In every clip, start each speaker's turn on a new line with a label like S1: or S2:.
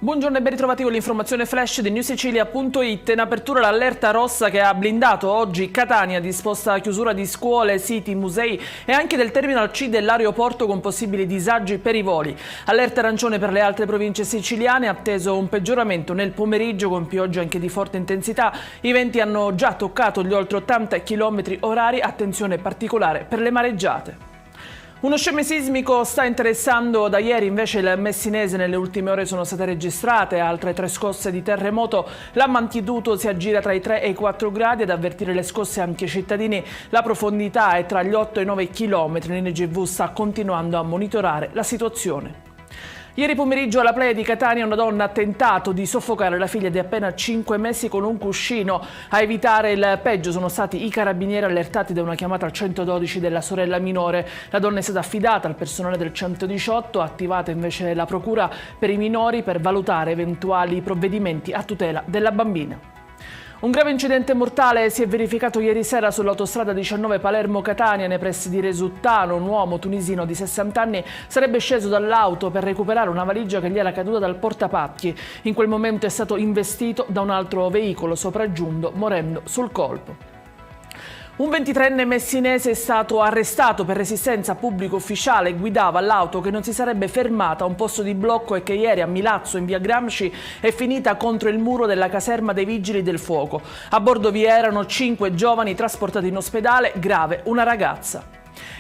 S1: Buongiorno e ben ritrovati con l'informazione flash di newsicilia.it. In apertura l'allerta rossa che ha blindato oggi Catania, disposta a chiusura di scuole, siti, musei e anche del terminal C dell'aeroporto con possibili disagi per i voli. Allerta arancione per le altre province siciliane, atteso un peggioramento nel pomeriggio con piogge anche di forte intensità. I venti hanno già toccato gli oltre 80 km/h, attenzione particolare per le mareggiate. Uno sceme sismico sta interessando da ieri invece il Messinese. Nelle ultime ore sono state registrate altre 3 scosse di terremoto. La magnitudo si aggira tra i 3 e i 4 gradi. Ad avvertire le scosse anche i cittadini. La profondità è tra gli 8 e i 9 chilometri. L'NGV sta continuando a monitorare la situazione. Ieri pomeriggio alla playa di Catania una donna ha tentato di soffocare la figlia di appena 5 mesi con un cuscino. A evitare il peggio sono stati i carabinieri allertati da una chiamata al 112 della sorella minore. La donna è stata affidata al personale del 118, attivata invece la procura per i minori per valutare eventuali provvedimenti a tutela della bambina. Un grave incidente mortale si è verificato ieri sera sull'autostrada 19 Palermo-Catania nei pressi di Resuttano. Un uomo tunisino di 60 anni sarebbe sceso dall'auto per recuperare una valigia che gli era caduta dal portapacchi. In quel momento è stato investito da un altro veicolo sopraggiunto, morendo sul colpo. Un 23enne messinese è stato arrestato per resistenza pubblico ufficiale. Guidava l'auto che non si sarebbe fermata a un posto di blocco e che ieri a Milazzo, in via Gramsci, è finita contro il muro della caserma dei Vigili del Fuoco. A bordo vi erano 5 giovani trasportati in ospedale, grave una ragazza.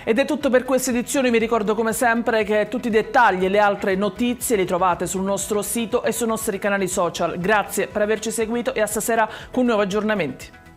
S1: Ed è tutto per questa edizione. Vi ricordo come sempre che tutti i dettagli e le altre notizie li trovate sul nostro sito e sui nostri canali social. Grazie per averci seguito e a stasera con nuovi aggiornamenti.